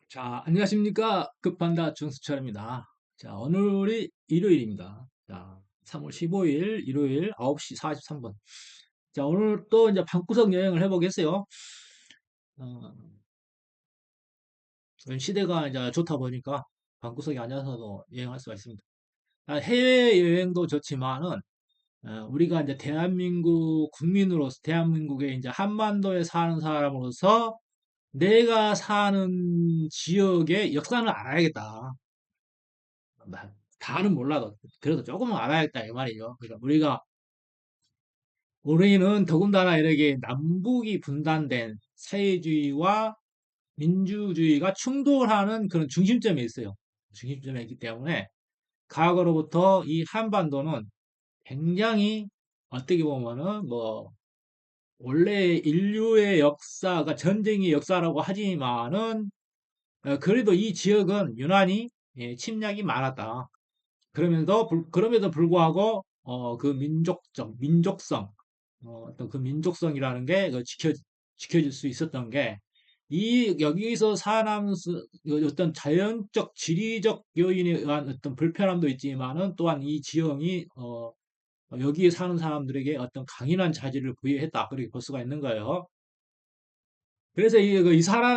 자, 안녕하십니까. 급반다 정수철입니다. 자, 오늘이 일요일입니다. 자, 3월 15일 일요일 9시 43분. 자, 오늘 또 이제 방구석 여행을 해보겠어요. 어, 요즘 시대가 이제 좋다 보니까 방구석에 앉아서도 여행할 수가 있습니다. 해외여행도 좋지만은, 우리가 이제 대한민국 국민으로서, 대한민국의 이제 한반도에 사는 사람으로서 내가 사는 지역의 역사는 알아야겠다. 다는 몰라도 그래도 조금은 알아야겠다 이 말이죠. 그러니까 우리는 더군다나 이렇게 남북이 분단된 사회주의와 민주주의가 충돌하는 그런 중심점에 있어요. 중심점에 있기 때문에 과거로부터 이 한반도는 굉장히 어떻게 보면은 뭐 원래 인류의 역사가 전쟁의 역사라고 하지만은 그래도 이 지역은 유난히 침략이 많았다. 그럼에도 불구하고, 그 민족성, 어떤 그 민족성이라는 게 지켜질 수 있었던 게, 여기서 어떤 자연적, 지리적 요인에 의한 어떤 불편함도 있지만은 또한 이 지형이, 여기에 사는 사람들에게 어떤 강인한 자질을 부여했다. 그렇게 볼 수가 있는 거예요. 그래서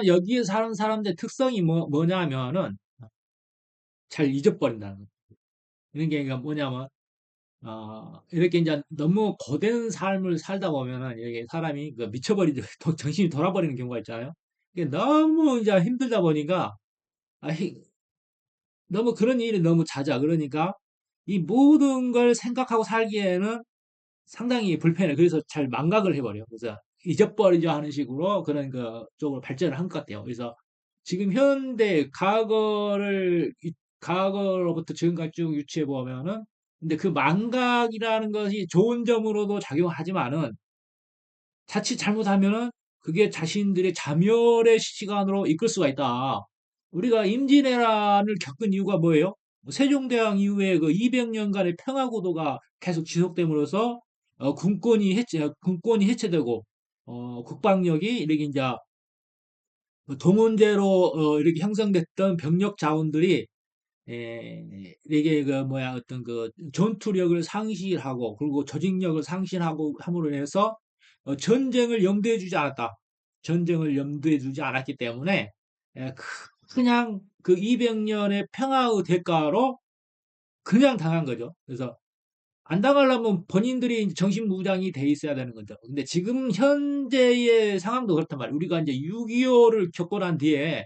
여기에 사는 사람들의 특성이 뭐냐면은, 잘 잊어버린다는 거예요. 이런 게 그러니까 뭐냐면, 이렇게 이제 너무 고된 삶을 살다 보면은 이게 사람이 그 미쳐버리죠. 정신이 돌아버리는 경우가 있잖아요. 이게 너무 이제 힘들다 보니까, 아, 너무 그런 일이 너무 잦아. 그러니까 이 모든 걸 생각하고 살기에는 상당히 불편해. 그래서 잘 망각을 해버려. 그래서 잊어버리자 하는 식으로 그런 그 쪽으로 발전을 한 것 같아요. 그래서 지금 과거로부터 지금까지 쭉 유추해 보면은, 근데 그 망각이라는 것이 좋은 점으로도 작용하지만은, 자칫 잘못하면은 그게 자신들의 자멸의 시간으로 이끌 수가 있다. 우리가 임진왜란을 겪은 이유가 뭐예요? 세종대왕 이후에 그 200년간의 평화구도가 계속 지속됨으로써 군권이 해체되고 국방력이 이렇게 이제 동원제로 이렇게 형성됐던 병력 자원들이 이게 그 뭐야 어떤 그 전투력을 상실하고 그리고 조직력을 상실하고 함으로 인해서 전쟁을 염두에 두지 않았다. 전쟁을 염두에 두지 않았기 때문에 그냥 그 200년의 평화의 대가로 그냥 당한 거죠. 그래서 안 당하려면 본인들이 이제 정신무장이 돼 있어야 되는 거죠. 근데 지금 현재의 상황도 그렇단 말이에요. 우리가 이제 6.25를 겪고 난 뒤에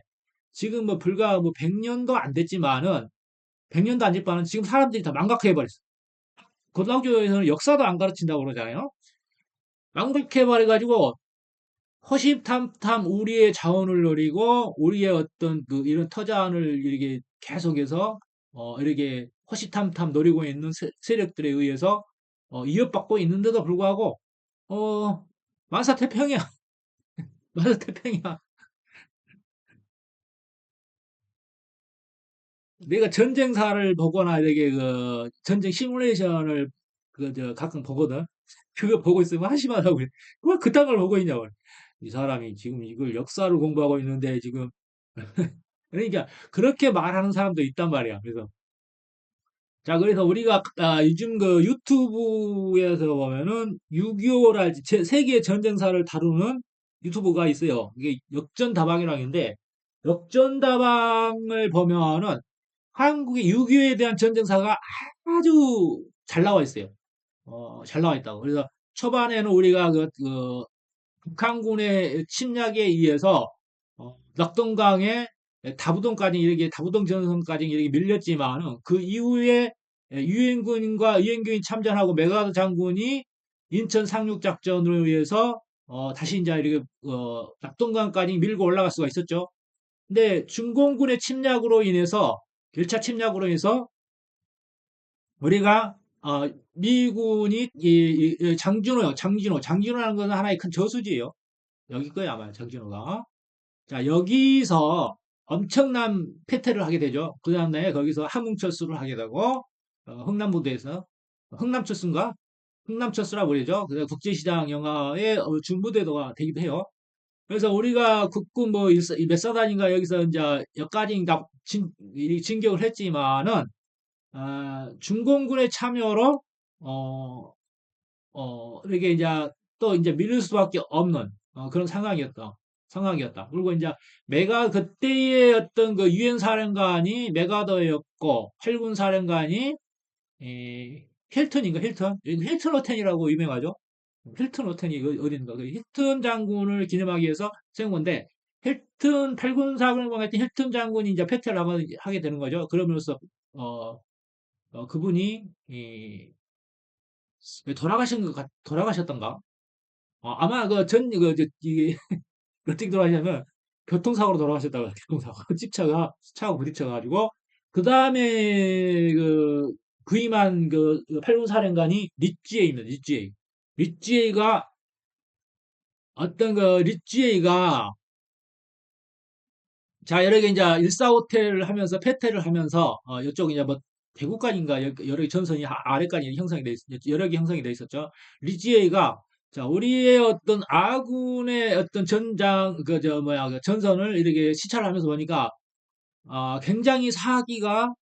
지금 뭐 불과 뭐 100년도 안 됐지만은 100년도 안 됐지만은 지금 사람들이 다 망각해 버렸어. 고등학교에서는 역사도 안 가르친다고 그러잖아요. 망각해 버려 가지고 호시탐탐 우리의 자원을 노리고 우리의 어떤 그 이런 터전을 이렇게 계속해서 이렇게 호시탐탐 노리고 있는 세력들에 의해서 위협받고 있는데도 불구하고 어 만사태평이야. 만사태평이야. 내가 전쟁사를 보거나 이렇게 그 전쟁 시뮬레이션을 그 저 가끔 보거든. 그거 보고 있으면 한심하다고 그래. 왜 그딴 걸 보고 있냐고. 이 사람이 지금 이걸 역사를 공부하고 있는데 지금 그러니까 그렇게 말하는 사람도 있단 말이야. 그래서 우리가 요즘 그 유튜브에서 보면은 6.25랄지 세계 전쟁사를 다루는 유튜브가 있어요. 이게 역전다방이라는 게 있는데 역전다방을 보면은 한국의 6.25에 대한 전쟁사가 아주 잘 나와 있어요. 잘 나와 있다고. 그래서 초반에는 우리가 북한군의 침략에 의해서 낙동강에 다부동 전선까지 이렇게 밀렸지만은 그 이후에 유엔군이 참전하고 메가드 장군이 인천 상륙 작전으로 의해서 다시 이제 이렇게 낙동강까지 밀고 올라갈 수가 있었죠. 근데 중공군의 침략으로 인해서 1차 침략으로 인해서 우리가 미군이 장진호라는 것은 하나의 큰 저수지예요. 여기 거야 아마 장진호가. 자, 여기서 엄청난 패퇴를 하게 되죠. 그 다음에 거기서 함흥철수를 하게 되고, 흥남부대에서, 흥남철수인가? 흥남철수라고 그러죠. 그래서 국제시장 영화의 준무대도가 되기도 해요. 그래서 우리가 국군 뭐 몇 사단인가 여기서 이제 여기까지인가 진격을 했지만은 중공군의 참여로 어, 이렇게 이제 또 이제 밀릴 수밖에 없는 그런 상황이었다. 그리고 이제 그때의 어떤 그 유엔 사령관이 메가더였고 8군 사령관이 힐튼인가 힐튼? 여기 힐튼 호텔이라고 유명하죠. 힐튼 호텔이 어딘가 그 힐튼 장군을 기념하기 위해서 세운 건데 힐튼 8군 사령관 했던 힐튼 장군이 이제 패퇴를 하게 되는 거죠. 그러면서 어, 그분이 돌아가셨던가? 아마 이게 어떻게 돌아가셨냐면 교통사고로 돌아가셨다고 교통사고 차가 부딪혀가지고 그 다음에 구임한 그 8군 사령관이 리찌에이입니다. 리찌에이. 리찌에이가 리찌에이가 자 여러 개 이제 일사후퇴를 하면서 패퇴를 하면서 이쪽 이제 뭐 대구까지인가 여러 개 전선이 아래까지 여러 개 형성이 돼 있었죠. 리찌에이가 자 우리의 어떤 아군의 어떤 전장 그 전선을 이렇게 시찰을 하면서 보니까 굉장히 사기가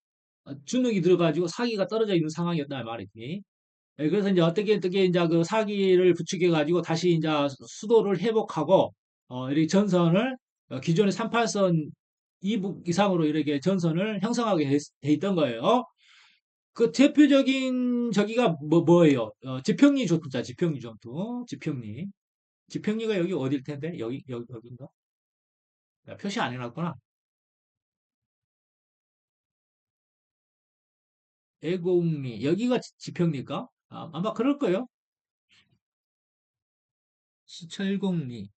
주눅이 들어가지고 사기가 떨어져 있는 상황이었다 말이지. 예, 그래서 이제 어떻게 이제 그 사기를 부추겨 가지고 다시 이제 수도를 회복하고 이렇게 전선을 기존의 38선 이북 이상으로 이렇게 전선을 형성하게 돼 있던 거예요. 그 대표적인 저기가 뭐예요? 지평리 전투자, 지평리 전투, 지평리. 지평리가 여기 어딜 텐데? 여기인가? 야, 표시 안 해놨구나. 애곡리. 여기가 지평리일까? 아마 그럴 거예요. 시철곡리.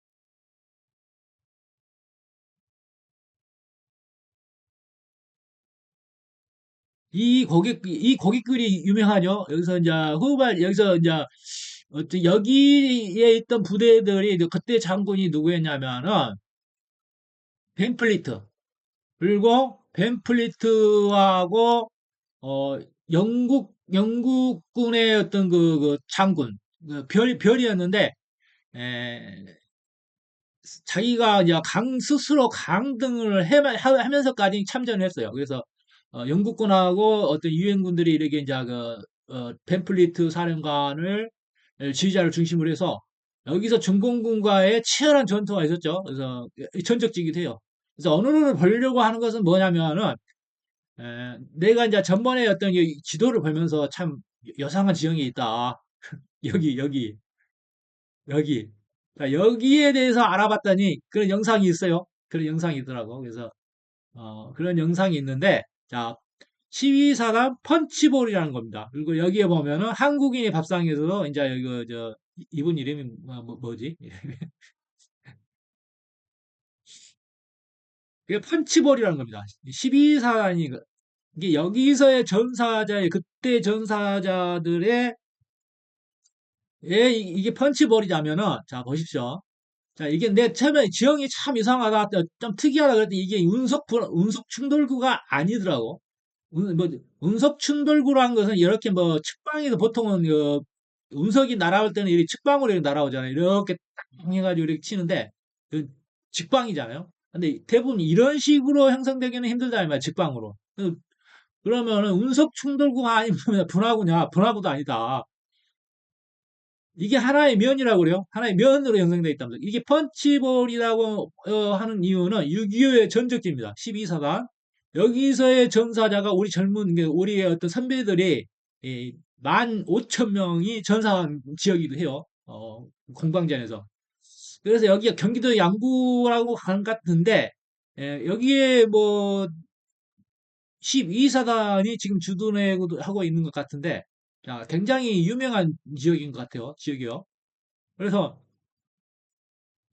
이 고깃글이 유명하죠. 여기서 이제, 여기에 있던 부대들이, 그때 장군이 누구였냐면은, 벤플리트. 그리고 벤플리트하고, 어, 영국군의 어떤 그 장군, 별이었는데, 에, 자기가 이제 스스로 강등을 하면서까지 참전을 했어요. 그래서 영국군하고 어떤 유엔군들이 이렇게 이제 벤플리트 사령관을 지휘자를 중심으로 해서 여기서 중공군과의 치열한 전투가 있었죠. 그래서 전적지기도 해요. 그래서 언어를 벌려고 하는 것은 뭐냐면은 내가 이제 전번에 어떤 이 지도를 보면서 참 여상한 지형이 있다. 여기 여기 여기. 자, 여기에 대해서 알아봤더니 그런 영상이 있어요. 그런 영상이 있더라고. 그래서 그런 영상이 있는데 자 12사단 펀치볼이라는 겁니다. 그리고 여기에 보면은 한국인의 밥상에서도 이제 이거 이분 이름이 뭐지? 그게 펀치볼이라는 겁니다. 12사단이 이게 여기서의 전사자의 그때 전사자들의 이게 펀치볼이자면은 자 보십시오. 자, 이게 내 처음에 지형이 참 이상하다, 좀 특이하다 그랬더니 이게 운석 충돌구가 아니더라고. 운석 충돌구라는 것은 이렇게 뭐 측방에서 보통은 운석이 날아올 때는 이렇게 측방으로 이렇게 날아오잖아요. 이렇게 딱 해가지고 이렇게 치는데 그 직방이잖아요. 근데 대부분 이런 식으로 형성되기는 힘들다 이 말이야, 직방으로. 그러면은 운석 충돌구가 아니면 분화구냐? 분화구도 아니다. 이게 하나의 면이라고 그래요. 하나의 면으로 형성되어 있다면서. 이게 펀치볼이라고 하는 이유는 6.25의 전적기입니다. 12사단. 여기서의 전사자가 우리 우리의 어떤 선배들이 15,000명이 전사한 지역이기도 해요. 공방전에서. 그래서 여기가 경기도 양구라고 하는 것 같은데, 여기에 뭐 12사단이 지금 주둔하고 있는 것 같은데, 자, 굉장히 유명한 지역인 것 같아요. 지역이요. 그래서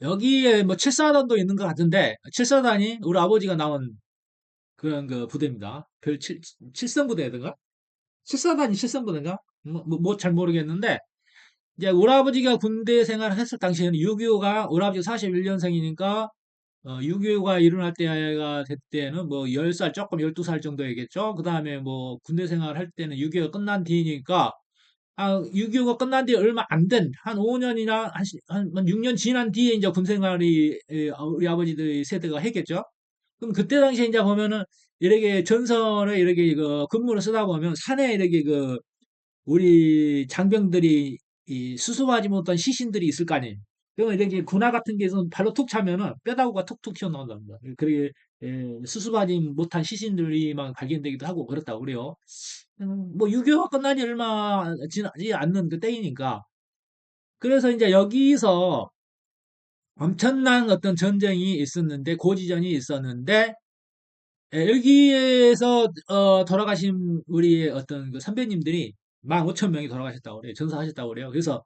여기에 뭐 7사단도 있는 것 같은데 7사단이 우리 아버지가 나온 그런 그 부대입니다. 별 7성 부대든가? 7사단이 7성 부대인가? 잘 모르겠는데 이제 우리 아버지가 군대 생활을 했을 당시에는 6.25가 우리 아버지가 41년생이니까 6.25가 일어날 때가 됐때는 뭐 10살 조금 12살 정도였겠죠. 그 다음에 뭐 군대 생활 할 때는 6.25가 끝난 뒤니까 6.25가 끝난 지 얼마 안 된, 한 5년이나, 한 6년 지난 뒤에 이제 군 생활이, 우리 아버지들 세대가 했겠죠? 그럼 그때 당시에 이제 보면은, 이렇게 전선에 이렇게 그 근무를 쓰다 보면, 산에 이렇게 우리 장병들이 이 수습하지 못한 시신들이 있을 거 아니에요. 그러면 이렇게 군화 같은 게서 발로 툭 차면은 뼈다구가 툭툭 튀어나온답니다. 그렇게 수습하지 못한 시신들이 막 발견되기도 하고 그렇다고 그래요. 뭐 6.25가 끝나지 얼마 지나지 않는 그 때이니까. 그래서 이제 여기서 엄청난 어떤 전쟁이 있었는데 고지전이 있었는데 여기에서 돌아가신 우리 어떤 그 선배님들이 15,000명이 돌아가셨다고 그래요. 전사하셨다고 그래요. 그래서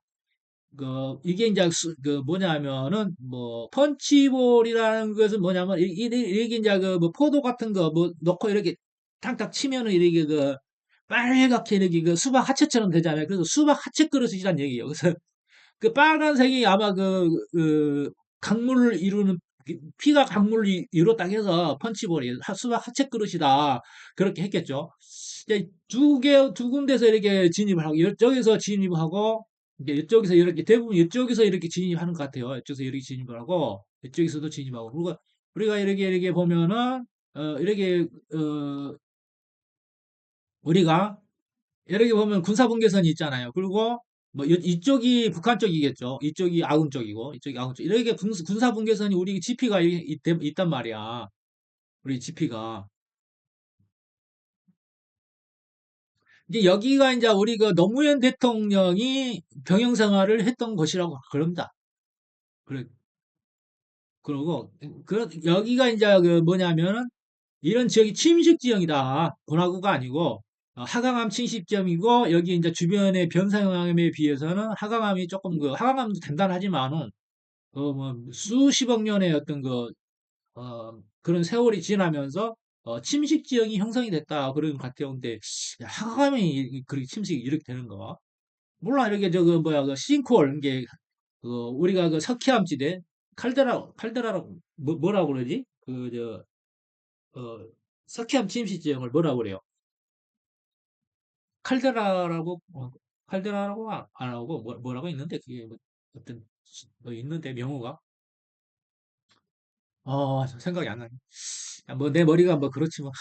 이게 이제 그 뭐냐면은 뭐 펀치볼이라는 것은 뭐냐면 이게 이제 그 뭐 포도 같은 거 뭐 넣고 이렇게 탕탕 치면은 이렇게 빨갛게 이렇게 그 수박 하체처럼 되잖아요. 그래서 수박 하체 그릇이란 얘기예요. 그래서 그 빨간색이 아마 강물을 이루는 피가 강물을 이뤘다 해서 펀치볼이 수박 하체 그릇이다 그렇게 했겠죠. 이제 두 군데서 이렇게 진입을 하고 이쪽에서 진입하고 이제 이쪽에서 이렇게 대부분 이쪽에서 이렇게 진입하는 것 같아요. 이쪽에서 이렇게 진입을 하고 이쪽에서도 진입하고 그리고 우리가 이렇게 보면은 이렇게 우리가 이렇게 보면 군사분계선이 있잖아요. 그리고 뭐 이쪽이 북한 쪽이겠죠. 이쪽이 아군 쪽이고 이쪽이 아군 쪽. 이렇게 군사분계선이 우리 지피가 있단 말이야. 우리 지피가. 이제 여기가 이제 우리 그 노무현 대통령이 병영 생활을 했던 곳이라고 그럽니다. 그래, 그러고 여기가 이제 그 뭐냐면은 이런 지역이 침식 지형이다. 분화구가 아니고 하강암 침식지역이고 여기 이제 주변의 변사영함에 비해서는 하강암이 조금 하강암도 단단하지만은 뭐 수십억 년의 어떤 그런 세월이 지나면서 침식 지형이 형성이 됐다 그런 것 같아요. 근데 하강암이 그렇게 침식이 이렇게 되는 거 몰라. 이렇게 뭐야 그 싱크홀 이게 우리가 그 석회암지대 칼데라라고 뭐라고 그러지? 어, 석회암 침식 지형을 뭐라고 그래요? 칼데라라고 칼데라라고 안 하고 뭐라고 있는데 그게 뭐 어떤 있는데 명호가 생각이 안 나네. 뭐 내 머리가 뭐 그렇지 뭐.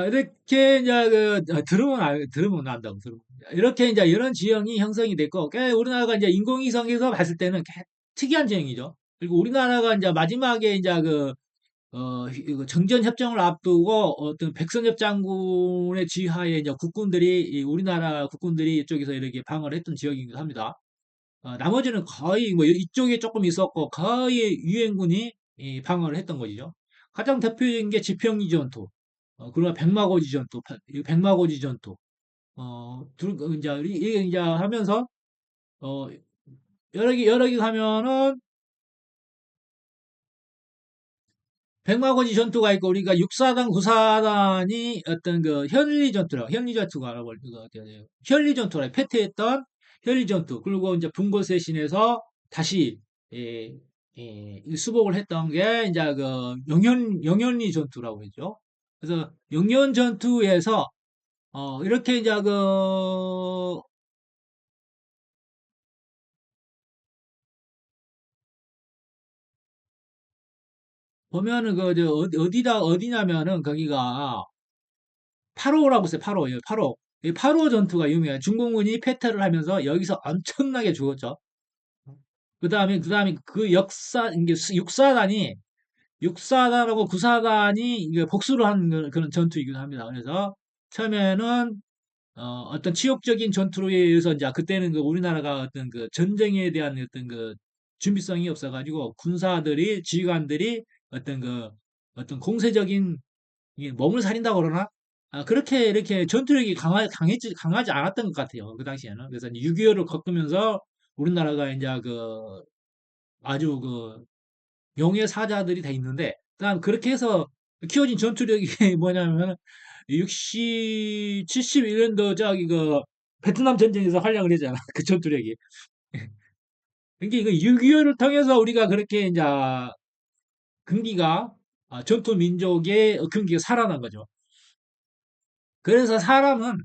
이렇게 이제 들으면 안다고 들으면. 이렇게 이제 이런 지형이 형성이 됐고 우리나라가 이제 인공위성에서 봤을 때는 특이한 지형이죠. 그리고 우리나라가 이제 마지막에 이제 이거 정전 협정을 앞두고 어떤 백선엽 장군의 지하에 이제 국군들이 우리나라 국군들이 이쪽에서 이렇게 방어를 했던 지역이기도 합니다. 나머지는 거의 뭐 이쪽에 조금 있었고 거의 유엔군이 이 방어를 했던 것이죠. 가장 대표적인 게 지평리 전투, 그리고 백마고지 전투, 이 백마고지 전투, 이제 이게 이제 하면서 어, 여러 개 가면은 백마고지 전투가 있고 우리가 6사단, 9사단이 어떤 현리 전투가 알아볼 거 같아요. 현리 전투라 패퇴했던 현리 전투 그리고 이제 분고세신에서 다시 예, 이 수복을 했던 게 이제 영현리 전투라고 했죠. 그래서 영현 전투에서 이렇게 이제 보면은 어디냐면은 거기가 8호라고 써요. 8호. 예, 8호. 이 8호 전투가 유명해요. 중공군이 패퇴를 하면서 여기서 엄청나게 죽었죠. 그다음에 그 역사 이게 6사단하고 9사단이 이게 복수를 한 그런 전투이기도 합니다. 그래서 처음에는 어떤 치욕적인 전투로 의해서 이제 그때는 우리나라가 어떤 전쟁에 대한 어떤 준비성이 없어가지고 군사들이 지휘관들이 어떤 공세적인 이게 몸을 사린다고 그러나? 그렇게 이렇게 전투력이 강하지 않았던 것 같아요. 그 당시에는. 그래서 6.25를 겪으면서 우리나라가 이제 아주 용의 사자들이 다 있는데, 그다음 그렇게 해서 키워진 전투력이 뭐냐면 71년도 저기 베트남 전쟁에서 활약을 했잖아. 그 전투력이. 그러니까 이거 6.25를 통해서 우리가 그렇게 이제 근기가 전투 민족의 근기가 살아난 거죠. 그래서 사람은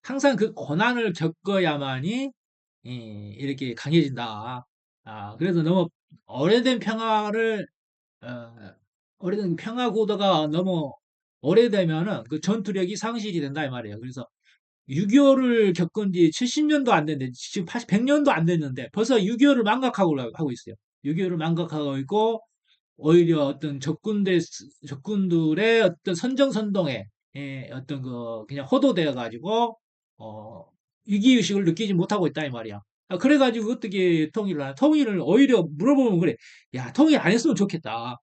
항상 그 고난을 겪어야만이 이렇게 강해진다. 그래서 너무 오래된 평화를 어, 오래된 평화 구도가 너무 오래되면은 그 전투력이 상실이 된다 이 말이에요. 그래서 6.25를 겪은 지 70년도 안 됐는데 지금 100년도 안 됐는데 벌써 6.25를 망각하고 하고 있어요. 6.25를 망각하고 있고 오히려 어떤 적군들의 어떤 선정선동에 어떤 그 그냥 호도되어 가지고 어 위기의식을 느끼지 못하고 있다 이 말이야. 그래가지고 어떻게 통일을 하나? 통일을 오히려 물어보면 그래. 야, 통일 안 했으면 좋겠다.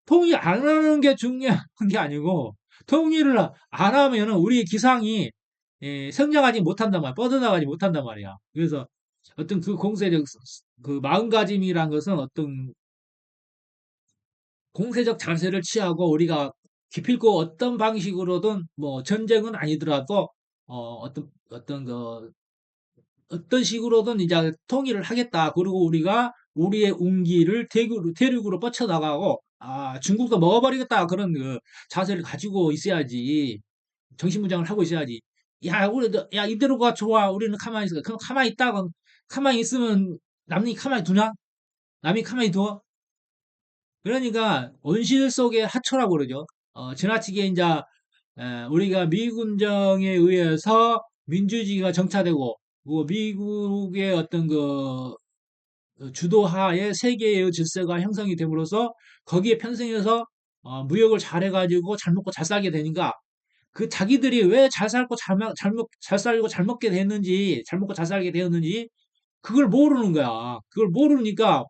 통일 안 하는 게 중요한 게 아니고 통일을 안 하면은 우리 기상이 성장하지 못한단 말이야. 뻗어나가지 못한단 말이야. 그래서 어떤 그 공세적 그 마음가짐이란 것은 어떤 공세적 자세를 취하고 우리가 기필코 어떤 방식으로든 뭐 전쟁은 아니더라도 어떤 그 어떤 식으로든 이제 통일을 하겠다. 그리고 우리가 우리의 운기를 대륙으로 뻗쳐나가고 중국도 먹어버리겠다. 그런 그 자세를 가지고 있어야지. 정신무장을 하고 있어야지. 야, 야, 이대로가 좋아. 우리는 가만히 있어. 그럼 가만히 있다가, 가만히 있으면 남이 가만히 두냐? 남이 가만히 둬? 그러니까 온실 속의 하초라고 그러죠. 지나치게 이제 우리가 미군정에 의해서 민주주의가 정착되고 그 미국의 어떤 그 주도하에 세계의 질서가 형성이 됨으로써 거기에 편승해서 무역을 잘해가지고 잘 먹고 잘 살게 되니까 그 자기들이 왜 잘 살고 잘 살고 잘 먹게 됐는지 잘 먹고 잘 살게 되었는지 그걸 모르는 거야. 그걸 모르니까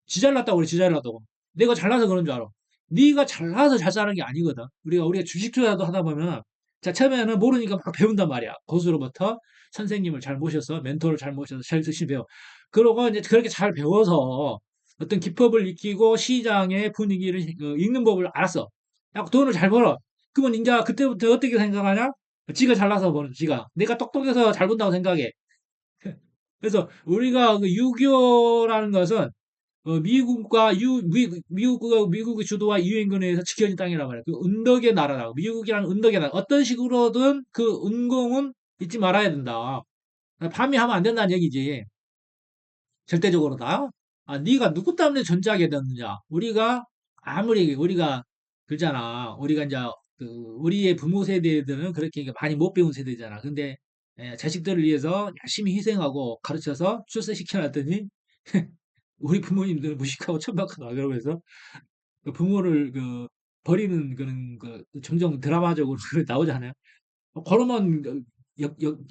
지 잘났다고 그래, 지 잘났다고. 내가 잘나서 그런 줄 알아. 네가 잘나서 잘 사는 게 아니거든. 우리가 주식 투자도 하다 보면, 자, 처음에는 모르니까 막 배운단 말이야. 고수로부터 선생님을 잘 모셔서, 멘토를 잘 모셔서 잘 드시 배워. 그러고 이제 그렇게 잘 배워서 어떤 기법을 익히고 시장의 분위기를 읽는 법을 알았어. 야, 돈을 잘 벌어. 그러면 이제 그때부터 어떻게 생각하냐? 지가 잘나서 버는, 지가. 내가 똑똑해서 잘 본다고 생각해. 그래서 우리가 그 유교라는 것은 미국의 주도와 유엔군에서 지켜진 땅이란 말이야. 그 은덕의 나라라고. 미국이라는 은덕의 나라. 어떤 식으로든 그 은공은 잊지 말아야 된다. 밤이 하면 안 된다는 얘기지. 절대적으로 다. 네가 누구 때문에 존재하게 됐느냐. 아무리 우리가 그러잖아. 우리가 이제 그 우리의 부모 세대들은 그렇게 많이 못 배운 세대잖아. 근데 자식들을 위해서 열심히 희생하고 가르쳐서 출세시켜 놨더니 우리 부모님들 무식하고 천박하다 그러면서 그 부모를 버리는 그런 그 종종 드라마적으로 나오잖아요. 그러면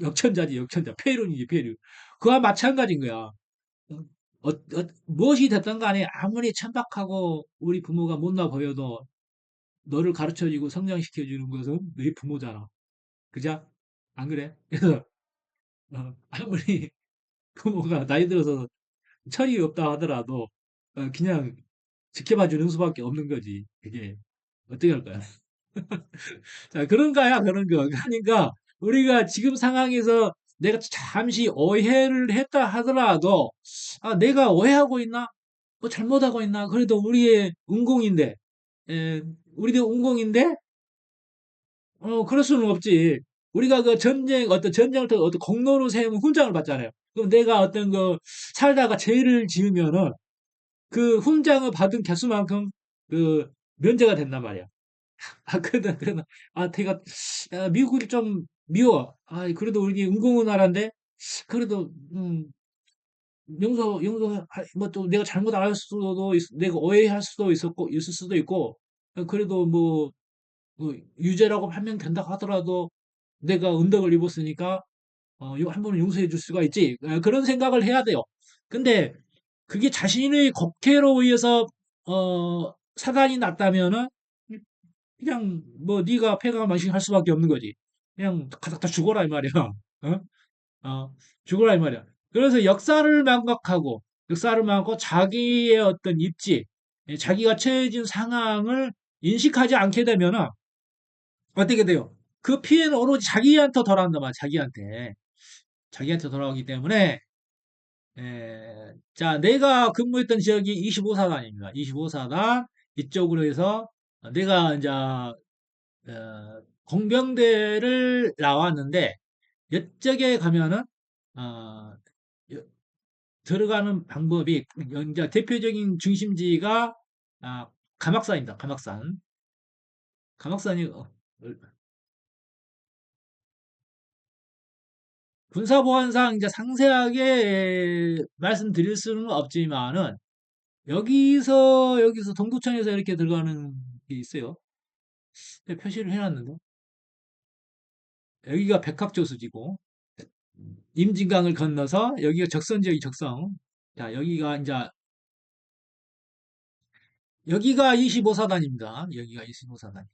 역천자지 역천자 폐륜이지 폐륜. 그와 마찬가지인 거야. 무엇이 됐든 간에 아무리 천박하고 우리 부모가 못나 보여도 너를 가르쳐주고 성장시켜주는 것은 너희 부모잖아. 그죠? 안 그래? 그래서 아무리 부모가 나이 들어서 철이 없다 하더라도 그냥 지켜봐 주는 수밖에 없는 거지. 그게 어떻게 할 거야? 자, 그런 거야, 그런 거. 그러니까 우리가 지금 상황에서 내가 잠시 오해를 했다 하더라도 내가 오해하고 있나? 뭐 잘못하고 있나? 그래도 우리의 운공인데, 에, 우리의 운공인데, 그럴 수는 없지. 우리가 그 어떤 전쟁을 통해 어떤 공로를 세우면 훈장을 받잖아요. 그럼 내가 어떤 살다가 죄를 지으면은 그 훈장을 받은 개수만큼 그 면제가 된단 말이야. 그러나, 걔가, 야, 미국이 좀 미워. 그래도 우리 은공은 나라인데, 그래도, 뭐 또 내가 잘못 알 수도, 내가 오해할 수도 있을 수도 있고, 그래도 뭐 유죄라고 판명된다 하더라도 내가 은덕을 입었으니까, 한 번은 용서해 줄 수가 있지. 그런 생각을 해야 돼요. 근데 그게 자신의 곡해로 의해서, 사단이 났다면은, 그냥 뭐 네가 패가 망신할 수밖에 없는 거지. 그냥 가닥 다 죽어라 이 말이야. 어? 죽어라 이 말이야. 그래서 역사를 망각하고 자기의 어떤 입지, 자기가 처해진 상황을 인식하지 않게 되면은 어떻게 돼요? 그 피해는 오로지 자기한테 돌아온단 말이야. 자기한테 돌아오기 때문에 자, 내가 근무했던 지역이 25사단입니다. 25사단 이쪽으로 해서 내가 이제 공병대를 나왔는데 이쪽에 가면은 어, 여- 들어가는 방법이 이제 대표적인 중심지가 가막산입니다. 가막산. 가막산이 군사보안상 이제 상세하게 말씀드릴 수는 없지만은 여기서 동두천에서 이렇게 들어가는 게 있어요. 표시를 해놨는데 여기가 백합저수지고 임진강을 건너서 여기가 적선지역이 적성. 자, 여기가 25사단입니다. 여기가 25사단.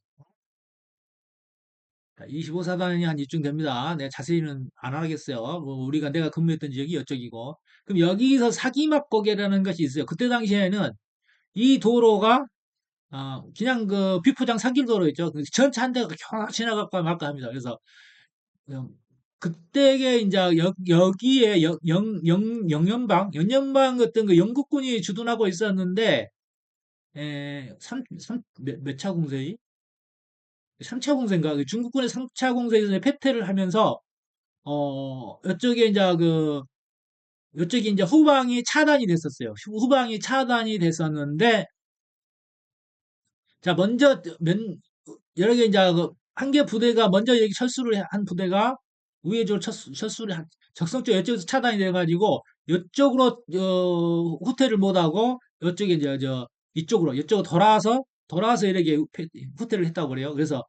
25사단이 한 이쯤 됩니다. 네, 자세히는 안 하겠어요. 뭐 내가 근무했던 지역이 이쪽이고. 그럼 여기서 사기막고개라는 것이 있어요. 그때 당시에는 이 도로가 그냥 그 비포장 산길도로 있죠. 그 전차 한 대가 쫙 지나갈까 말까 합니다. 그래서 음, 그때에 이제 여기에 영연방 어떤 그 영국군이 주둔하고 있었는데 몇 차 공세기? 3차 공세인가? 그 중국군의 3차 공세에서 패퇴를 하면서 이쪽에 이제 이쪽이 이제 후방이 차단이 됐었어요. 후방이 차단이 됐었는데 자 먼저 여러 개 이제 한 개 부대가 먼저 여기 철수를 한 부대가 우회적으로 철수를 적성 쪽 이쪽에서 차단이 돼가지고 이쪽으로 후퇴를 못하고 이쪽에 이제 이쪽으로 돌아서 이렇게 후퇴를 했다고 그래요. 그래서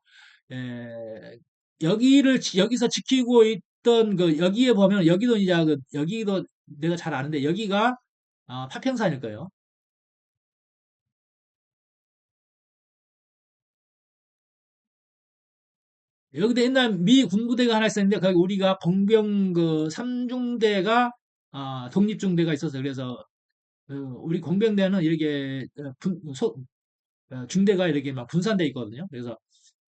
에, 여기서 지키고 있던 그 여기에 보면 여기도 이제 여기도 내가 잘 아는데 여기가 파평산일 거예요. 여기도 옛날 미 군부대가 하나 있었는데 거기 우리가 봉병 그 3중대가 독립중대가 있어서 그래서 우리 공병대는 이렇게 중대가 이렇게 막 분산돼 있거든요. 그래서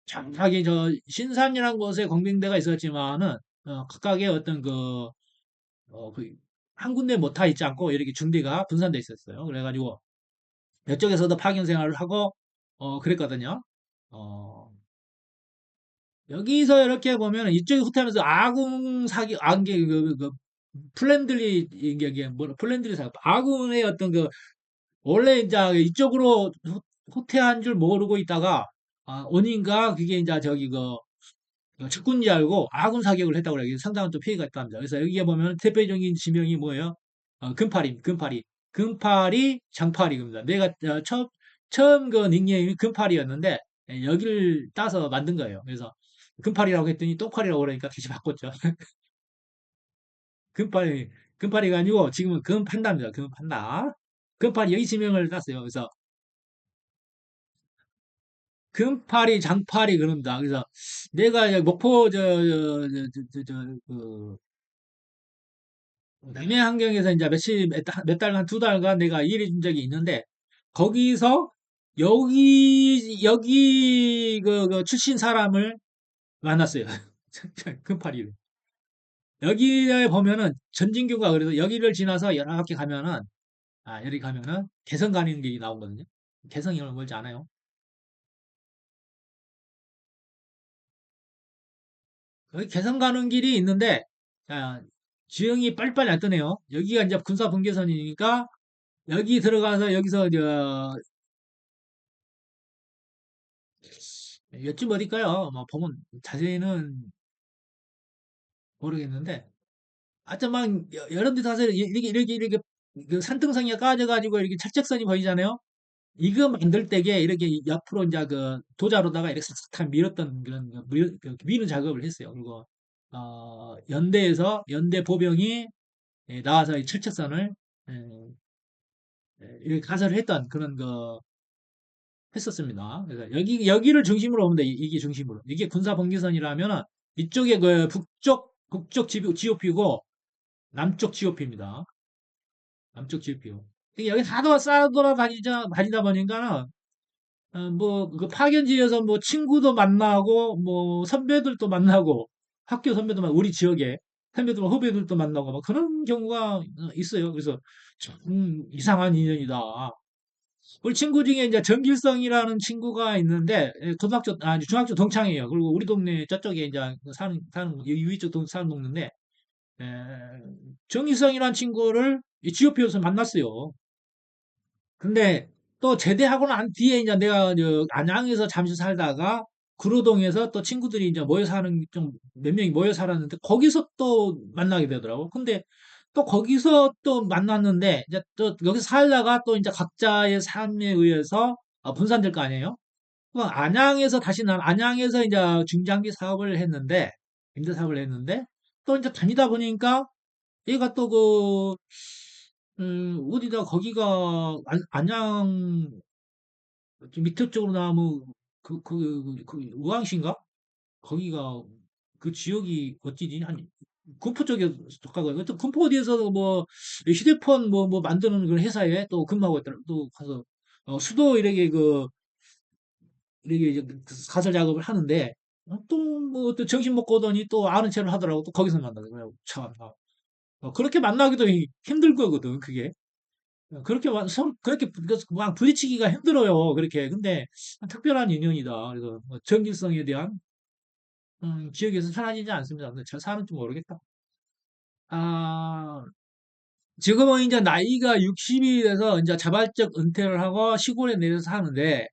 정확하게 저 신산이라는 곳에 공병대가 있었지만은 각각의 어떤 한 군데 못 타 있지 않고 이렇게 중대가 분산돼 있었어요. 그래가지고 이쪽에서도 파견 생활을 하고 그랬거든요. 어, 여기서 이렇게 보면 이쪽에 후퇴하면서 플랜들리 이게 뭐라 플랜들리 사격 아군의 어떤 원래 이제 이쪽으로 후퇴한 줄 모르고 있다가 원인가 그게 이제 측군지 알고 아군 사격을 했다고 그래요. 상당한 또 피해가 있답니다. 그래서 여기에 보면 대표적인 지명이 뭐예요? 금팔이 장팔이입니다. 내가 처음 그 닉네임이 금팔이였는데 여기를 따서 만든 거예요. 그래서 금팔이라고 했더니 똥팔이라고 그러니까 다시 바꿨죠. 금팔이 금팔이가 아니고 지금은 금판다입니다. 금판다. 금팔이 여기 지명을 땄어요. 그래서 금팔이 장팔이 그런다. 그래서 내가 목포 남해 환경에서 이제 몇 달간 두 달간 내가 일해준 적이 있는데 거기서 여기 출신 사람을 만났어요. 금파리를. 여기에 보면은 전진교가 그래서 여기를 지나서 이렇게 가면은 여기 가면은 개성 가는 길이 나오거든요. 개성이 얼마 멀지 않아요. 여기 개성 가는 길이 있는데 자, 지형이 빨리빨리 안 뜨네요. 여기가 이제 군사 분계선이니까 여기 들어가서 여기서 여쯤 어딜까요? 뭐 보면 자세히는 모르겠는데 하여튼 막 여러 데 가서 이렇게 그 산등성이가 까져가지고 이렇게 철책선이 보이잖아요. 이거 만들 때게 이렇게 옆으로 이제 그 도자로다가 이렇게 싹싹 밀었던 그런 미는 작업을 했어요. 그리고 연대 보병이 나와서 이 철책선을 에, 이렇게 가설을 했던 그런 했었습니다. 그래서 여기를 중심으로 보면 돼. 이게 중심으로. 이게 군사 분계선이라면 이쪽에 그 북쪽 GOP고 남쪽 GOP입니다. 남쪽 GOP요. 여기 하도 쌓아 다니다 보니까는 뭐 그 파견지에서 뭐 친구도 만나고 뭐 선배들도 만나고 학교 선배도 만나고 우리 지역에 선배들 후배들도 만나고 막 그런 경우가 있어요. 그래서 좀 이상한 인연이다. 우리 친구 중에 이제 정길성이라는 친구가 있는데, 중학교 동창이에요. 그리고 우리 동네 저쪽에 이제 사는, 위 쪽 사는 동네인데, 에, 정길성이라는 친구를 이 지오피에서 만났어요. 근데 또 제대하고 난 뒤에 이제 내가 안양에서 잠시 살다가 구로동에서 또 친구들이 이제 모여 사는 좀 몇 명이 모여 살았는데 거기서 또 만나게 되더라고. 근데 또 거기서 또 만났는데 이제 또 여기서 살다가 또 이제 각자의 삶에 의해서 분산될 거 아니에요? 그럼 안양에서 이제 중장비 사업을 했는데 임대 사업을 했는데 또 이제 다니다 보니까 얘가 또 어디다 거기가 안양 좀 밑에 쪽으로 나면 우왕시인가? 거기가 그 지역이 어찌지? 한 군포 쪽에 속하고 또 군포 어디에서 뭐 휴대폰 뭐 만드는 그런 회사에 또 근무하고 있더라. 또 가서 수도 이렇게 이제 그 가설 작업을 하는데 또 뭐 또 점심 먹고 오더니 또 아는 체를 하더라고. 또 거기서 만나더라고. 참 그렇게 만나기도 힘들 거거든 그게. 그렇게 막 부딪히기가 힘들어요. 그렇게. 근데 특별한 인연이다. 그래서 뭐 정길성에 대한 기억에서 사라지지 않습니다. 근데 저 사는지 모르겠다. 아, 지금은 이제 나이가 60이 돼서 이제 자발적 은퇴를 하고 시골에 내려서 사는데,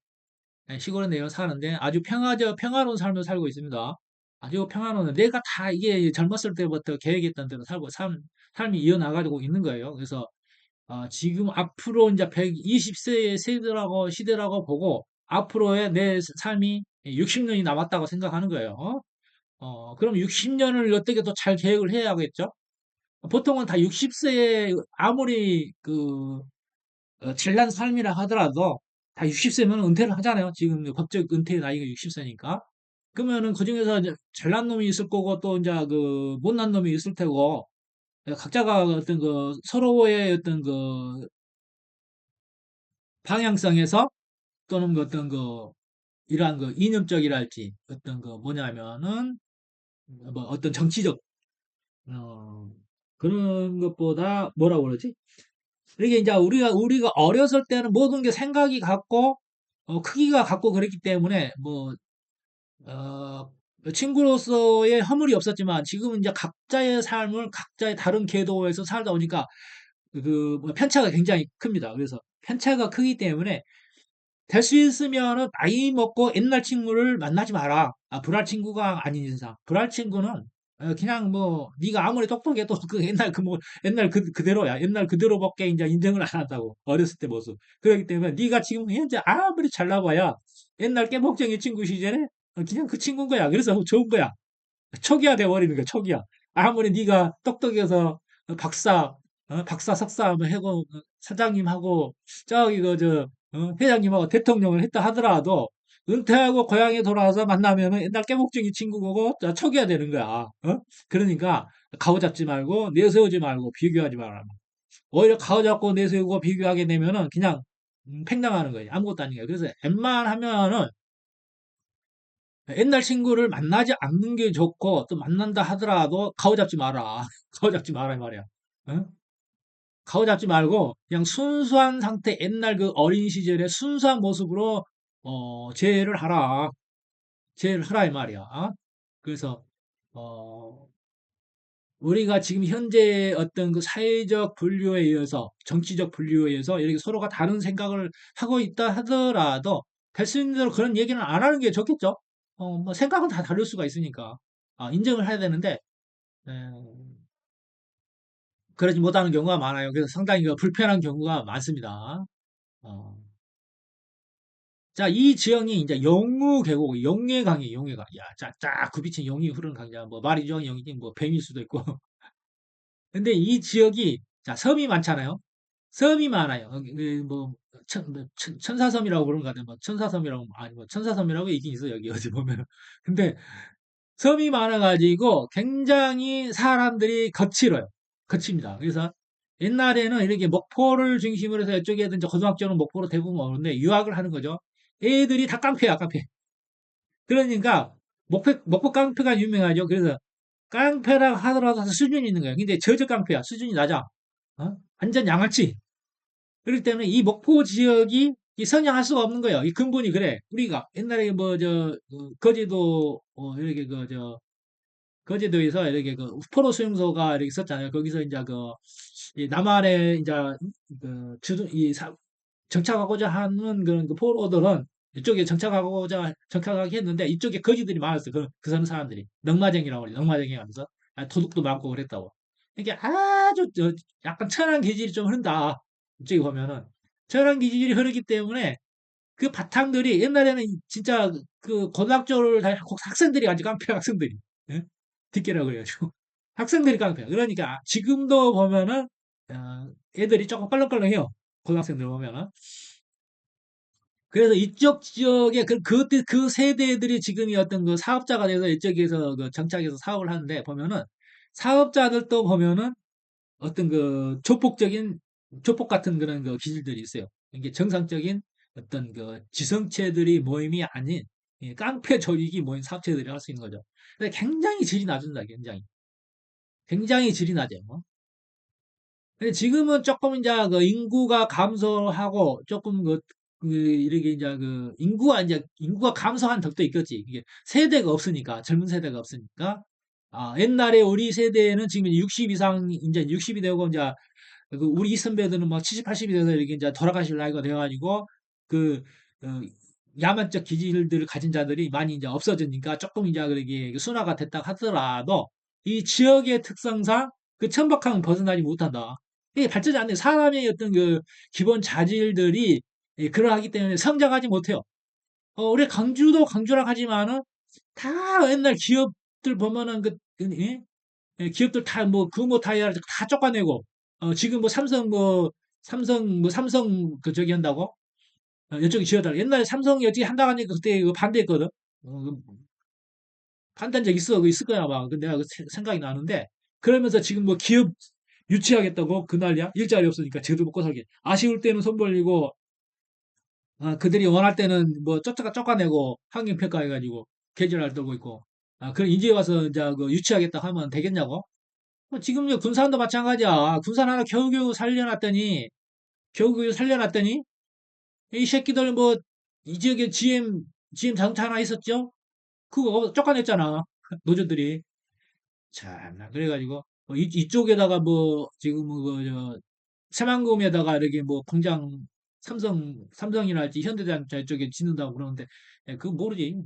시골에 내려서 사는데 아주 평화로운 삶을 살고 있습니다. 아주 평화로운, 내가 다 이게 젊었을 때부터 계획했던 대로 삶이 이어나가고 있는 거예요. 그래서 지금 앞으로 이제 120세의 시대라고 보고 앞으로의 내 삶이 60년이 남았다고 생각하는 거예요. 그럼 60년을 어떻게 더 잘 계획을 해야겠죠? 보통은 다 60세에 아무리 잘난 삶이라 하더라도 다 60세면 은퇴를 하잖아요. 지금 법적 은퇴 나이가 60세니까. 그러면은 그중에서 이제 잘난 놈이 있을 거고 또 이제 못난 놈이 있을 테고 각자가 어떤 서로의 어떤 방향성에서 또는 어떤 이러한 이념적이랄지 어떤 뭐냐면은 뭐 어떤 정치적 어, 그런 것보다 뭐라고 그러지? 이게 이제 우리가 어렸을 때는 모든 게 생각이 같고 크기가 같고 그랬기 때문에 어, 친구로서의 허물이 없었지만 지금은 이제 각자의 삶을 각자의 다른 궤도에서 살다 보니까 편차가 굉장히 큽니다. 그래서 편차가 크기 때문에 될 수 있으면은 나이 먹고 옛날 친구를 만나지 마라. 불알 친구가 아닌 이상. 불알 친구는 그냥 뭐 네가 아무리 똑똑해도 그 옛날 그대로야. 옛날 그대로밖에 이제 인정을 안 한다고. 어렸을 때 모습. 그렇기 때문에 네가 지금 현재 아무리 잘나봐야 옛날 깨복쟁이 친구 시절에 그냥 그 친구인 거야. 그래서 좋은 거야. 척이야 돼버리는 거야, 척이야. 아무리 네가 똑똑해서 박사, 박사, 석사 한번 하고 사장님하고 저기 회장님하고 대통령을 했다 하더라도 은퇴하고 고향에 돌아와서 만나면은 옛날 깨목쟁이 친구고 척이야 되는 거야. 그러니까 가오잡지 말고 내세우지 말고 비교하지 말아. 오히려 가오잡고 내세우고 비교하게 되면은 그냥 팽당하는 거예요. 아무것도 아닌 거예요. 그래서 웬만하면은 옛날 친구를 만나지 않는 게 좋고 또 만난다 하더라도 가오잡지 마라. 가오잡지 마라 이 말이야. 응? 가오잡지 말고 그냥 순수한 상태 옛날 그 어린 시절의 순수한 모습으로 재회를 하라. 재회를 하라 이 말이야. 그래서 어, 우리가 지금 현재 어떤 그 사회적 분류에 의해서 정치적 분류에 의해서 이렇게 서로가 다른 생각을 하고 있다 하더라도 될 수 있는 대로 그런 얘기는 안 하는 게 좋겠죠. 뭐 생각은 다 다를 수가 있으니까 인정을 해야 되는데 에, 그러지 못하는 경우가 많아요. 그래서 상당히 불편한 경우가 많습니다. 어. 자, 이 지형이 이제 영우 계곡, 영예강이 영예강. 야, 쫙쫙 굽이친 영이 흐르는 강이야. 뭐 말이죠, 영이지, 뭐 뱀일 수도 있고. 근데 이 지역이 자 섬이 많잖아요. 섬이 많아요. 뭐 천사섬이라고 부르는 것 같아요. 뭐 천사섬이라고 아니 뭐 천사섬이라고 있긴 있어 여기 어디 보면. 근데 섬이 많아가지고 굉장히 사람들이 거칠어요. 거칩니다. 그래서 옛날에는 이렇게 목포를 중심으로 해서 이쪽에 이제 고등학교는 목포로 대부분 오는데 유학을 하는 거죠. 애들이 다 깡패야, 깡패. 그러니까 목포 깡패가 유명하죠. 그래서 깡패라 하더라도 수준이 있는 거예요. 근데 저저 깡패야. 수준이 낮아. 완전 양아치. 그렇기 때문에 이 목포 지역이 이 성장할 수가 없는 거예요. 이 근본이 그래. 우리가 옛날에 뭐 저 거제도 이렇게 거제도에서 이렇게 포로 수용소가 이렇게 있었잖아요. 거기서 이제 이 남한에 이제 정착하고자 하는 그런 그 포로들은 이쪽에 정착하게 했는데 이쪽에 거지들이 많았어요. 그 사는 사람들이 넉마쟁이라고 그래요. 넉마쟁이 하면서 도둑도 많고 그랬다고. 이게 아주 약간 천한 기질이 좀 흐른다. 이쪽에 보면은 천한 기질이 흐르기 때문에 그 바탕들이 옛날에는 진짜 그 고등학교를 다닐 학생들이 아주 깡패 학생들이 예? 뒷계라고 그래가지고 학생들이 깡패. 그러니까 지금도 보면은 애들이 조금 껄렁껄렁해요. 고등학생들 보면은. 그래서 이쪽 지역에 그 세대들이 지금이 어떤 그 사업자가 돼서 이쪽에서 그 정착해서 사업을 하는데 보면은 사업자들도 보면은 어떤 그 조폭 같은 그런 그 기질들이 있어요. 이게 정상적인 어떤 그 지성체들이 모임이 아닌 이 깡패 조직이 모인 사업체들이 할 수 있는 거죠. 근데 굉장히 질이 낮습니다. 굉장히 질이 낮아요. 근데 지금은 조금 이제 그 인구가 감소하고 조금 이렇게 이제 인구가 감소한 덕도 있겠지. 이게 세대가 없으니까 젊은 세대가 없으니까 옛날에 우리 세대는 지금 60 이상 이제 60이 되고 이제 우리 이 선배들은 막 70, 80이 돼서 이렇게 이제 돌아가실 나이가 돼가지고 그 어, 야만적 기질들을 가진 자들이 많이 이제 없어지니까 조금 이제 그렇게 순화가 됐다 하더라도 이 지역의 특성상 그 천박함은 벗어나지 못한다. 이게 발전이 안 돼. 사람의 어떤 그 기본 자질들이 그러하기 때문에 성장하지 못해요. 우리 강주도 강주라 하지만은 다 옛날 기업들 보면은 예? 기업들 다 뭐 금호 타이어 다 쫓아내고 지금 뭐 삼성 그 저기 한다고 이쪽이 지어달라. 옛날에 삼성이 어찌 한다고 하니까 그때 이거 반대했거든. 반대한 적 있어. 그 있을 거야 아마. 근데 내가 생각이 나는데 그러면서 지금 뭐 기업 유치하겠다고 그 난리야. 일자리 없으니까 제대로 먹고 살게. 아쉬울 때는 손 벌리고 그들이 원할 때는 뭐 쫓아내고 환경평가해가지고 계절을 떨고 있고. 그럼 이제 와서 이제 그 유치하겠다 하면 되겠냐고? 지금 군산도 마찬가지야. 군산 하나 겨우겨우 살려놨더니, 이 새끼들 뭐, 이 지역에 GM 자동차 하나 있었죠? 그거 쫓아냈잖아. 노조들이. 참나, 그래가지고, 이쪽에다가 뭐, 지금 새만금에다가 이렇게 뭐, 공장, 삼성이랄지 현대자동차 이쪽에 짓는다고 그러는데, 그거 모르지.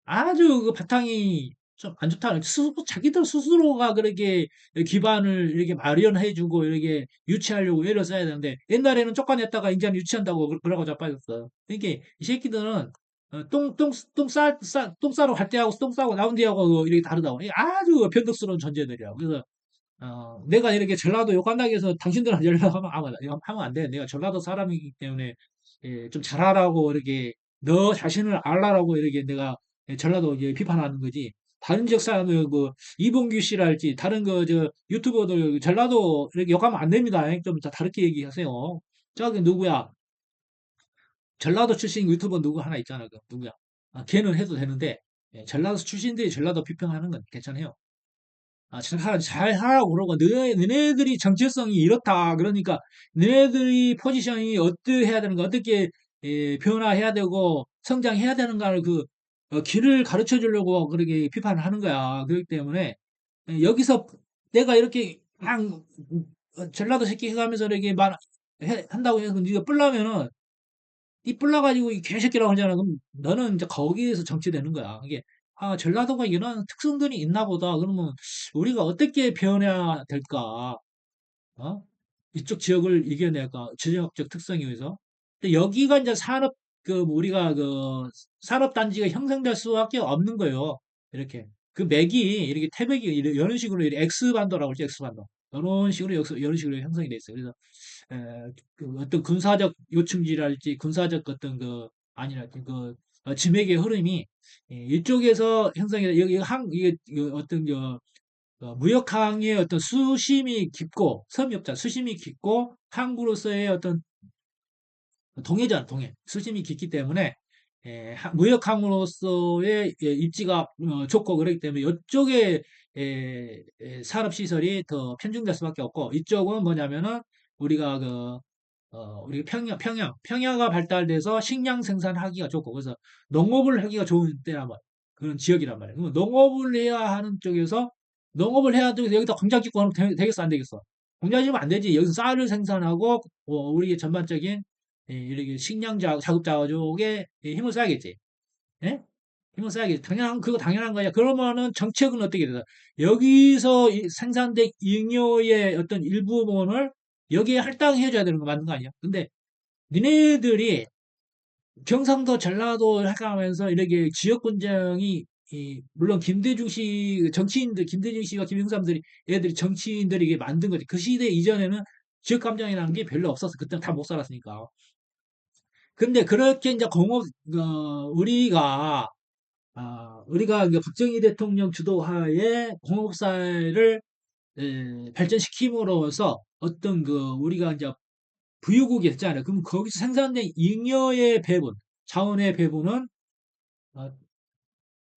아주 그 바탕이 좀 안 좋다. 자기들 스스로가 그렇게 기반을 이렇게 마련해주고 이렇게 유치하려고 애를 써야 되는데 옛날에는 쫓아냈다가 이제는 유치한다고 그러고 자빠졌어. 그러니까 이 새끼들은 똥 싸러 갈 때하고 똥 싸고 나온 뒤하고 이렇게 다르다고. 이게 아주 변덕스러운 존재들이야. 그래서 내가 이렇게 전라도 욕한다고 해서 당신들한테 연락하면 하면 안 돼. 내가 전라도 사람이기 때문에 좀 잘하라고 이렇게 너 자신을 알라라고 이렇게 내가 전라도 이제 비판하는 거지. 다른 지역 사람들 이봉규 씨랄지 다른 유튜버들 전라도 이렇게 욕하면 안 됩니다. 좀 다르게 얘기하세요. 저기 누구야? 전라도 출신 유튜버 누구 하나 있잖아. 그 누구야? 걔는 해도 되는데 전라도 출신들이 전라도 비평하는 건 괜찮아요. 잘 하라고 그러고, 너네들이 정체성이 이렇다. 그러니까, 너네들이 포지션이 어떻게 해야 되는가, 어떻게 변화해야 되고, 성장해야 되는가를 길을 가르쳐 주려고 그렇게 비판을 하는 거야. 그렇기 때문에, 여기서 내가 이렇게 막, 전라도 새끼 해가면서 이렇게 한다고 해서 네가 뿔라면은, 이 뿔나가지고 이 개새끼라고 하잖아. 그럼 너는 이제 거기에서 정치되는 거야. 이게, 전라도가 이런 특성들이 있나 보다. 그러면 우리가 어떻게 변해야 될까? 어? 이쪽 지역을 이겨낼까? 지역적 특성에 의해서. 근데 여기가 이제 우리가 산업단지가 형성될 수밖에 없는 거예요. 이렇게. 그 맥이, 이렇게 태백이, 이런 식으로, 이렇게 X반도라고 그러죠, X반도. 이런 식으로 형성이 돼 있어요. 그래서 어떤 군사적 요충지랄지 군사적 어떤 아니랄지 지맥의 흐름이 이쪽에서 형성이 여기 이게 어떤 무역항의 어떤 수심이 깊고 섬유업자 수심이 깊고 항구로서의 어떤 동해전 수심이 깊기 때문에 무역항으로서의 입지가 좋고 그렇기 때문에 이쪽에 산업 시설이 더 편중될 수밖에 없고 이쪽은 뭐냐면은 우리가 우리 평야가 발달돼서 식량 생산하기가 좋고, 그래서 농업을 하기가 좋은 때란 말, 그런 지역이란 말이에요. 그러면 농업을 해야 하는 쪽에서, 농업을 해야 되고, 여기다 공장 짓고 하면 되겠어, 안 되겠어? 공장 짓으면 안 되지. 여기서 쌀을 생산하고, 우리의 전반적인, 이렇게 식량 자급 자족에 힘을 써야겠지. 예? 힘을 써야겠지. 그거 당연한 거야. 그러면은 정책은 어떻게 되나? 여기서 생산된 잉여의 어떤 일부분을 여기에 할당해줘야 되는 거 맞는 거 아니야? 근데 니네들이 경상도, 전라도 하면서 이렇게 지역 분쟁이 물론 김대중 씨 정치인들 김대중 씨와 김영삼들이 애들이 정치인들이 이게 만든 거지. 그 시대 이전에는 지역 감정이라는 게 별로 없었어. 그때는 다 못 살았으니까. 근데 그렇게 이제 우리가 이제 박정희 대통령 주도하에 공업사회를 발전시킴으로써 어떤 우리가 이제 부유국이 했잖아요. 그럼 거기서 생산된 잉여의 배분, 자원의 배분은 어,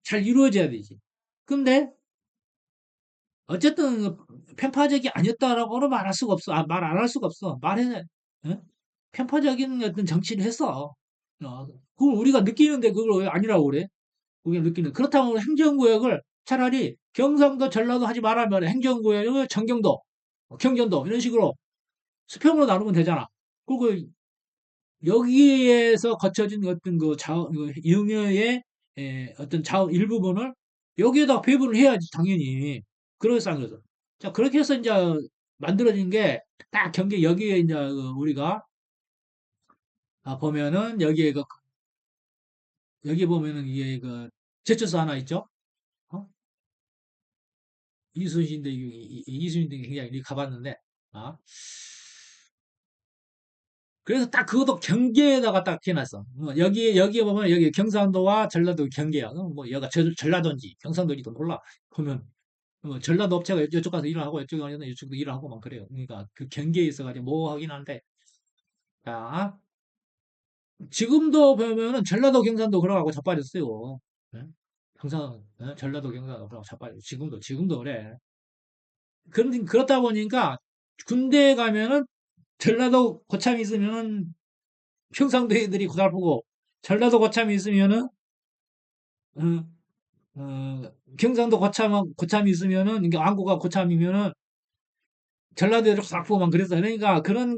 잘 이루어져야 되지. 근데 어쨌든 편파적이 아니었다라고는 말할 수가 없어. 말 안 할 수가 없어. 어? 편파적인 어떤 정치를 했어. 그걸 우리가 느끼는데 그걸 왜 아니라고 그래? 그게 느끼는. 그렇다면 행정구역을 차라리 경상도, 전라도 하지 말아면 행정구역을 전경도, 경전도 이런 식으로 수평으로 나누면 되잖아. 그리고 여기에서 거쳐진 어떤 영역의 어떤 자원 일부분을 여기에다 배분을 해야지 당연히. 그래서 한 거죠. 자, 그렇게 해서 이제 만들어진 게 딱 경계 여기에 이제 우리가 보면은 여기 보면은 이게 제철소 하나 있죠. 어? 이순신대 이순신대 굉장히 이렇게 가봤는데 아 그래서 딱 그것도 경계에다가 딱 해놨어. 여기에 보면 여기 경상도와 전라도 경계야. 뭐 여기가 전라도인지 경상도인지도 몰라. 보면 전라도 업체가 이쪽 가서 일을 하고 이쪽에 가서 이쪽도 일을 하고 막 그래요. 그러니까 그 경계에 있어가지고 뭐 하긴 한데 자 지금도 보면은 전라도 경상도 그러고 자빠졌어요. 예? 전라도 경상도 그러고 자빠져. 지금도 그래. 그렇다 보니까 군대에 가면은 전라도 고참이 있으면은 평상도 애들이 고달프고 전라도 고참이 있으면은 어, 경상도 고참이 있으면은 이게 안구가 고참이면은 전라도 애들 고달프고만 그랬어. 그러니까 그런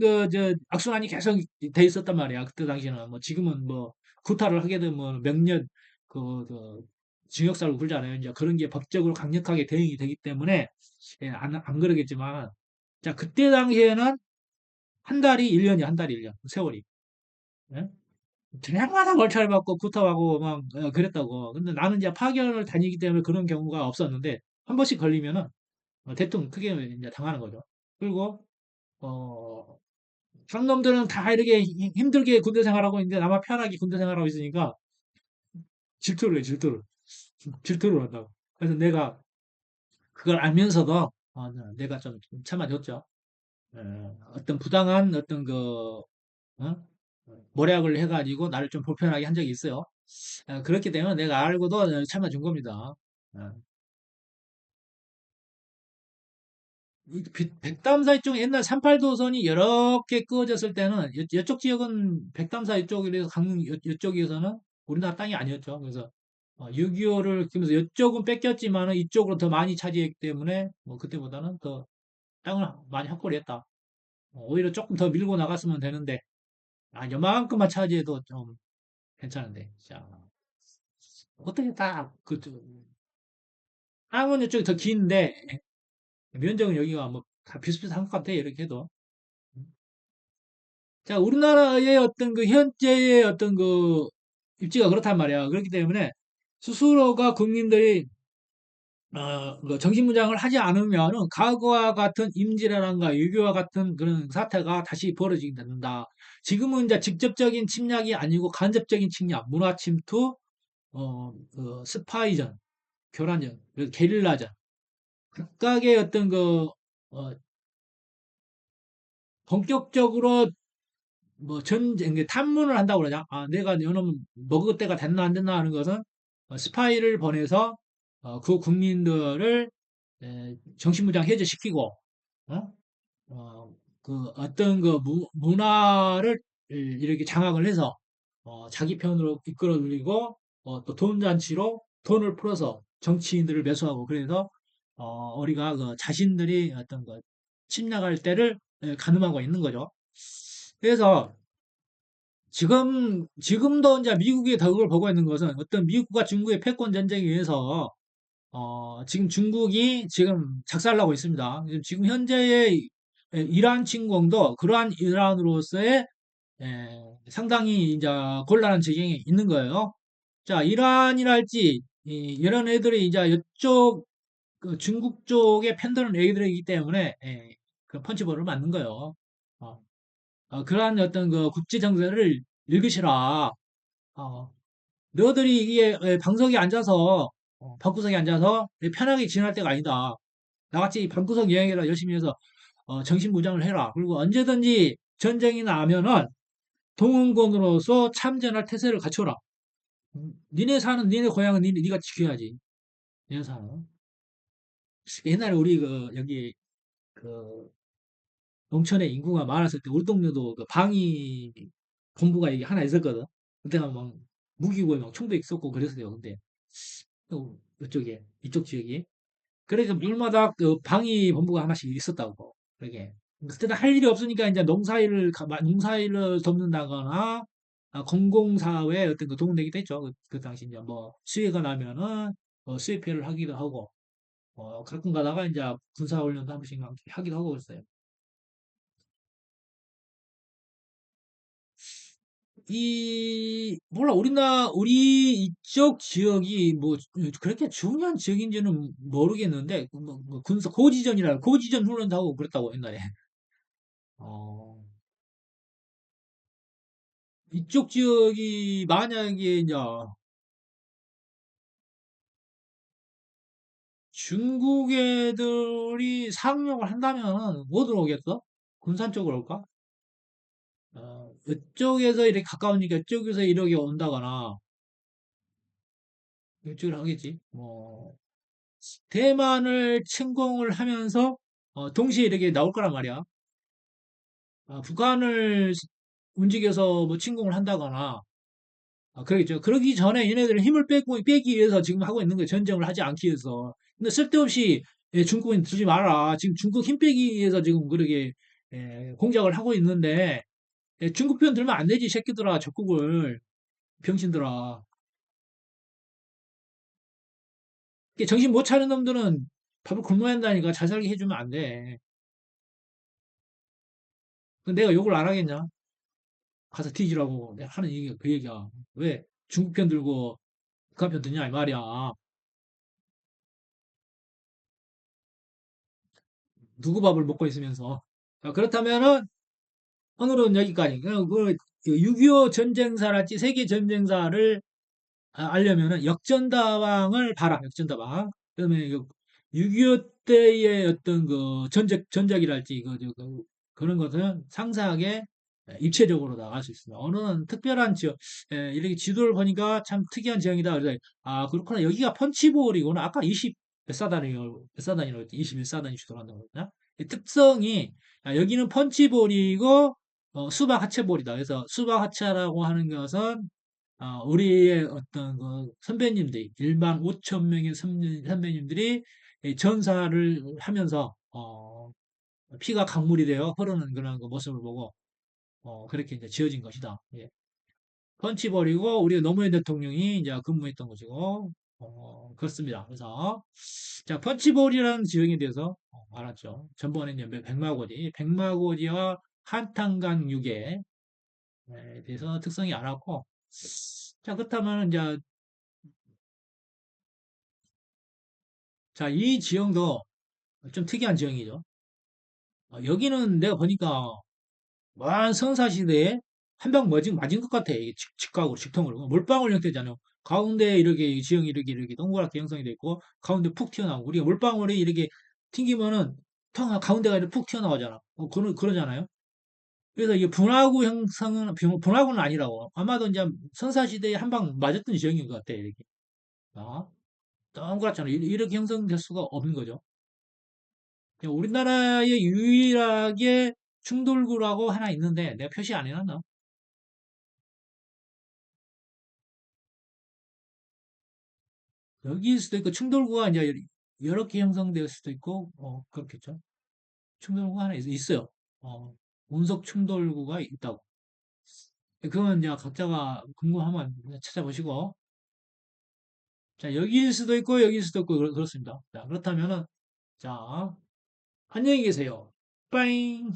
악순환이 계속 돼 있었단 말이야. 그때 당시에는 뭐 지금은 뭐 구타를 하게 되면 명령 징역살고 그러잖아요. 이제 그런 게 법적으로 강력하게 대응이 되기 때문에 안 그러겠지만 자 그때 당시에는 한 달이 1년이야. 한 달이 1년 세월이. 예? 해마다 월차를 받고 구타하고 막 그랬다고. 근데 나는 이제 파견을 다니기 때문에 그런 경우가 없었는데 한 번씩 걸리면은 대충 크게 이제 당하는 거죠. 그리고 어 한 놈들은 다 이렇게 힘들게 군대 생활하고 있는데 나만 편하게 군대 생활하고 있으니까 질투를 해, 질투를 한다고. 그래서 내가 그걸 알면서도 내가 좀 참아줬죠. 어떤 부당한 어떤 어? 모략을 해가지고 나를 좀 불편하게 한 적이 있어요. 그렇기 때문에 내가 알고도 참아준 겁니다. 어. 이 백담사 이쪽 옛날 38도선이 여러 개 그어졌을 때는 이쪽 지역은 백담사 이쪽이라서 강릉 이쪽에서는 우리나라 땅이 아니었죠. 그래서 6.25를 그러면서 이쪽은 뺏겼지만은 이쪽으로 더 많이 차지했기 때문에 뭐 그때보다는 더 땅을 많이 확보를 했다. 오히려 조금 더 밀고 나갔으면 되는데 요만큼만 차지해도 좀 괜찮은데. 자, 어떻게 땅은 이쪽이 더 긴데 면적은 여기가 뭐 다 비슷비슷한 것 같아 이렇게 해도. 자, 우리나라의 어떤 현재의 어떤 입지가 그렇단 말이야. 그렇기 때문에 스스로가 국민들이 정신무장을 하지 않으면은 과거와 같은 임진왜란과 유교와 같은 그런 사태가 다시 벌어지게 된다. 지금은 이제 직접적인 침략이 아니고 간접적인 침략, 문화 침투, 스파이전, 교란전, 그리고 게릴라전, 각각의 어떤 어, 본격적으로 뭐 이게 탐문을 한다고 그러냐? 내가 이놈 먹을 때가 됐나 안 됐나 하는 것은 스파이를 보내서 그 국민들을 정신무장 해제시키고 어? 어, 그 어떤 그 문화를 이렇게 장악을 해서 자기 편으로 이끌어 들이고 또 돈잔치로 돈을 풀어서 정치인들을 매수하고 그래서 우리가 그 자신들이 어떤 그 침략할 때를 가늠하고 있는 거죠. 그래서 지금도 이제 미국이 덕을 보고 있는 것은 어떤 미국과 중국의 패권 전쟁에 의해서 지금 중국이 지금 작살나고 있습니다. 지금 현재의 이란 침공도 그러한 이란으로서의 상당히 이제 곤란한 지경에 있는 거예요. 자, 이란이랄지 이런 애들이 이제 이쪽 그 중국 쪽에 편드는 애들이기 때문에 그 펀치볼을 맞는 거예요. 어, 그러한 어떤 그 국제 정세를 읽으시라. 어, 너희들이 이게 방석에 앉아서 방구석에 앉아서 편하게 지낼 때가 아니다. 나같이 방구석 여행이라 열심히 해서 정신무장을 해라. 그리고 언제든지 전쟁이 나면은 동원군으로서 참전할 태세를 갖춰라. 니네 사는 니네 고향은 니가 지켜야지. 니네 사는. 옛날에 우리 그 여기 그 농촌에 인구가 많았을 때 우리 동네도 그 방위 본부가 이게 하나 있었거든. 그때가 막 무기고에 막 총도 있었고 그랬어요. 근데 이쪽에 이쪽 지역이 그래서 물마다 그 방위 본부가 하나씩 있었다고. 그러게. 그때는 할 일이 없으니까 이제 농사일을 돕는다거나 공공사회에 어떤 그 도움되기도 했죠. 그 당시 이제 뭐 수해가 나면은 수해 피해를 하기도 하고 가끔 가다가 이제 군사훈련도 한 번씩 하기도 하고 그랬어요. 몰라, 우리 이쪽 지역이 뭐, 그렇게 중요한 지역인지는 모르겠는데, 고지전 훈련도 하고 그랬다고, 옛날에. 어, 이쪽 지역이 만약에 이제 중국 애들이 상용을 한다면 어디로 오겠어? 군산 쪽으로 올까? 이쪽에서 이렇게 가까우니까 이쪽에서 이렇게 온다거나, 이쪽으로 하겠지. 뭐, 대만을 침공을 하면서 동시에 이렇게 나올 거란 말이야. 북한을 움직여서 뭐 침공을 한다거나 그러겠죠. 그러기 전에 얘네들은 힘을 빼기 위해서 지금 하고 있는 거예요. 전쟁을 하지 않기 위해서. 근데 쓸데없이 중국은 들지 마라. 지금 중국 힘 빼기 위해서 지금 그렇게 공작을 하고 있는데 중국 편 들면 안 되지, 새끼들아. 적국을 병신들아. 이게 정신 못 차린 놈들은 밥을 굶어야 한다니까. 잘 살게 해주면 안 돼. 내가 욕을 안 하겠냐? 가서 뒤지라고 내가 하는 얘기가 그 얘기야. 왜 중국 편 들고 북한 편 드냐 이 말이야. 누구 밥을 먹고 있으면서. 자, 그렇다면은 오늘은 여기까지. 6.25 전쟁사랄지 세계 전쟁사를 알려면은 역전다왕을 봐라. 역전다왕. 그다음에 6.25 때의 어떤 그 전적이랄지 그런 것은 상세하게 입체적으로 다 알 수 있습니다. 어느는 특별한 지역, 이렇게 지도를 보니까 참 특이한 지형이다. 그래서 그렇구나. 여기가 펀치볼이구나. 아까 20 몇 사단이라고 했지? 21사단이 들어간다고 그랬나? 이 특성이 여기는 펀치볼이고 수박 하체볼이다. 그래서 수박 하체라고 하는 것은 우리의 어떤 그 선배님들이 1만 5천 명의 선배님들이 이 전사를 하면서 피가 강물이 되어 흐르는 그런 그 모습을 보고 그렇게 이제 지어진 것이다. 예. 펀치볼이고 우리 노무현 대통령이 이제 근무했던 것이고 그렇습니다. 그래서 자 펀치볼이라는 지형에 대해서 알았죠. 전번에 이제 백마고지와 한탄강 유계에 대해서 특성이 알았고 자 그렇다면 이제 자 이 지형도 좀 특이한 지형이죠. 여기는 내가 보니까 먼 선사시대에 한 방 맞은 것 같아. 이게 직각으로, 직통으로. 몰빵울 형태잖아요. 가운데 이렇게 지형이 이렇게 동그랗게 형성이 돼 있고, 가운데 푹 튀어나오고, 우리가 몰빵울이 이렇게 튕기면은, 가운데가 이렇게 푹 튀어나오잖아. 그러잖아요. 그래서 이게 분화구는 아니라고. 아마도 이제 선사시대에 한 방 맞았던 지형인 것 같아, 이렇게. 아, 동그랗잖아. 이렇게 형성될 수가 없는 거죠. 우리나라에 유일하게 충돌구라고 하나 있는데 내가 표시 안 해놨나? 여기일 수도 있고 충돌구가 이제 여러 개 형성될 수도 있고 그렇겠죠. 충돌구가 하나 있어요. 어, 운석 충돌구가 있다고. 그건 이제 각자가 궁금하면 찾아보시고. 자, 여기일 수도 있고 여기일 수도 있고 그렇습니다. 자, 그렇다면은 자, 안녕히 계세요. 빠잉.